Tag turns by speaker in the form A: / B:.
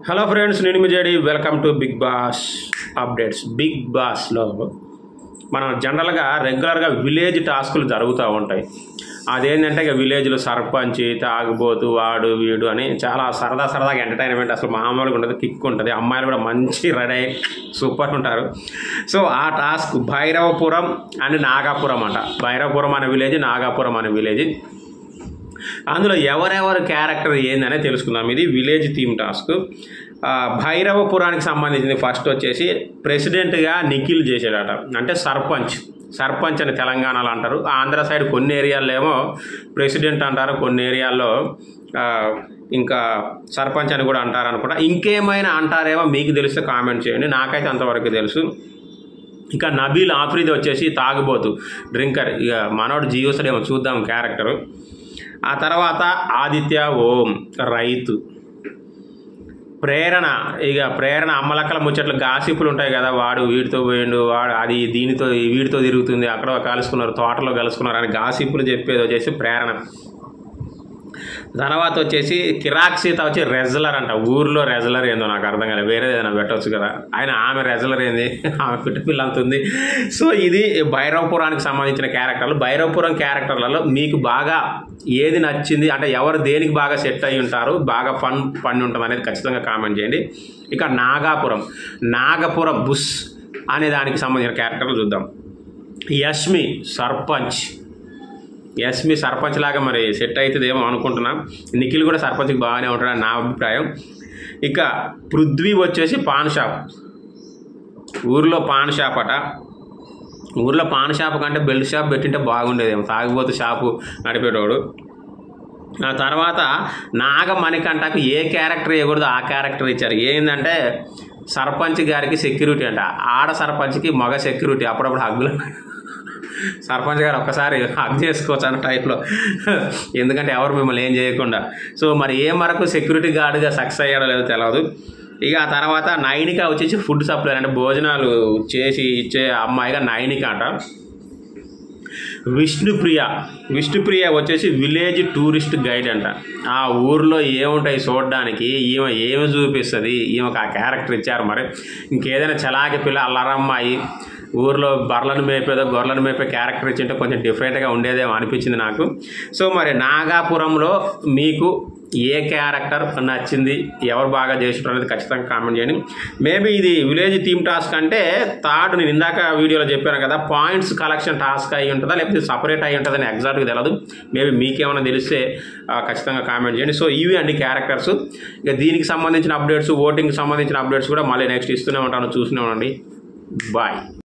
A: Hello friends, నేను మిజేడి. Welcome to Bigg Boss updates. బిగ్ బాస్లో మనం జనరల్గా రెగ్యులర్గా విలేజ్ టాస్కులు జరుగుతూ ఉంటాయి. అదేంటంటే ఇక విలేజ్లో సర్పంచ్, తాగుబోతు, వాడు వీడు అని చాలా సరదాగా ఎంటర్టైన్మెంట్ అసలు మామూలుగా ఉంటుంది, కిక్ ఉంటుంది. అమ్మాయిలు కూడా మంచి రెడీ అయ్యి సూపర్ ఉంటారు. సో ఆ టాస్క్ భైరవపురం అండ్ నాగాపురం అంట. భైరవపురం అనే విలేజ్, నాగాపురం అనే విలేజ్. అందులో ఎవరెవరు క్యారెక్టర్ ఏందనే తెలుసుకుందాం. ఇది విలేజ్ థీమ్ టాస్క్. భైరవపురానికి సంబంధించింది. ఫస్ట్ వచ్చేసి ప్రెసిడెంట్గా నిఖిల్ చేసాడట. అంటే సర్పంచ్ అని తెలంగాణలో అంటారు. ఆంధ్ర సైడ్ కొన్ని ఏరియాల్లో ఏమో ప్రెసిడెంట్ అంటారు, కొన్ని ఏరియాల్లో ఇంకా సర్పంచ్ అని కూడా అంటారు అనుకుంటా. ఇంకేమైనా అంటారేమో, మీకు తెలిస్తే కామెంట్ చేయండి. నాకైతే అంతవరకు తెలుసు. ఇక నబీల్ ఆఫ్రీది వచ్చేసి తాగుబోతు, డ్రింకర్. ఇక మనోడు జీవసుడేమో, చూద్దాం క్యారెక్టరు. ఆ తర్వాత ఆదిత్య ఓం రైతు. ప్రేరణ అమ్మలక్కల ముచ్చట్లు, గాసిపులు ఉంటాయి కదా, వాడు వీడితో పోయిండు, వాడు అది దీనితో వీడితో తిరుగుతుంది, అక్కడ కలుసుకున్నారు, తోటలో కలుసుకున్నారు అని గాసిపులు చెప్పేది వచ్చేసి ప్రేరణ. తర్వాత వచ్చేసి కిరాక్ సీత వచ్చి రెజ్లర్ అంట. ఊర్లో రెజ్లర్ ఏందో నాకు అర్థం కాలేదు, వేరే ఏదైనా పెట్టవచ్చు కదా. ఆమె రెజ్లర్ ఏంది, ఆమె పిల్ల అంతుంది. సో ఇది భైరవపురానికి సంబంధించిన క్యారెక్టర్లు. భైరవపురం క్యారెక్టర్లలో మీకు బాగా ఏది నచ్చింది, అంటే ఎవరు దేనికి బాగా సెట్ అయ్యి ఉంటారు, బాగా ఫన్ ఉంటుంది అనేది ఖచ్చితంగా కామెంట్ చేయండి. ఇక నాగపురం బుస్ అనే దానికి సంబంధించిన క్యారెక్టర్లు చూద్దాం. యష్మి సర్పంచ్ లాగా మరి సెట్ అవుతుందేమో అనుకుంటున్నా. నిఖిల్ కూడా సర్పంచ్కి బాగానే ఉంటాడని నా అభిప్రాయం. ఇక పృథ్వీ వచ్చేసి పాన్ షాప్. ఊర్లో పాన్ షాప్ అట. ఊర్లో పాన్ షాప్ కంటే బెల్ట్ షాప్ పెట్టింటే బాగుండేదేమో, తాగిపోతే షాపు నడిపేటోడు. ఆ తర్వాత నాగమణికంటకు ఏ క్యారెక్టర్ ఇవ్వకూడదు ఆ క్యారెక్టర్ ఇచ్చారు. ఏంటంటే సర్పంచ్ గారికి సెక్యూరిటీ అంట. ఆడ సర్పంచ్కి మగ సెక్యూరిటీ. అప్పుడప్పుడు హగ్గులు, సర్పంచ్ గారు ఒక్కసారి హగ్ చేసుకోవచ్చు అన్న టైప్లో, ఎందుకంటే ఎవరు మిమ్మల్ని ఏం చేయకుండా. సో మరి ఏ మరకు సెక్యూరిటీ గార్డ్గా సక్సెస్ అయ్యాడో లేదో తెలియదు. ఇక ఆ తర్వాత నైనిక వచ్చేసి ఫుడ్ సప్లై, అంటే భోజనాలు చేసి ఇచ్చే అమ్మాయిగా నైనిక అంట. విష్ణుప్రియ వచ్చేసి విలేజ్ టూరిస్ట్ గైడ్ అంట. ఆ ఊర్లో ఏముంటాయి చూడడానికి, ఈమె ఏమి చూపిస్తుంది, ఈమెకు ఆ క్యారెక్టర్ ఇచ్చారు. మరి ఇంకేదైనా చలాకి పిల్ల అల్లరమ్మాయి ఊర్లో బర్లను మేపేదో గొర్రెలను మేపే క్యారెక్టర్ ఇచ్చింటే కొంచెం డిఫరెంట్గా ఉండేదేమో అనిపించింది నాకు. సో మరి నాగాపురంలో మీకు ఏ క్యారెక్టర్ నచ్చింది, ఎవరు బాగా చేసినారు అనేది ఖచ్చితంగా కామెంట్ చేయండి. మేబీ ఇది విలేజ్ థీమ్ టాస్క్ అంటే థర్డ్, నేను ఇందాక వీడియోలో చెప్పాను కదా, పాయింట్స్ కలెక్షన్ టాస్క్ అయి ఉంటుందా లేకపోతే సపరేట్ అయి ఉంటుందని ఎగ్జాక్ట్గా తెలియదు. మేబీ మీకేమైనా తెలిస్తే ఖచ్చితంగా కామెంట్ చేయండి. సో ఇవి అండి క్యారెక్టర్స్. ఇక దీనికి సంబంధించిన అప్డేట్స్, ఓటింగ్కి సంబంధించిన అప్డేట్స్ కూడా మళ్ళీ నెక్స్ట్ ఇస్తూనే ఉంటాను, చూస్తూనే ఉండండి. బాయ్.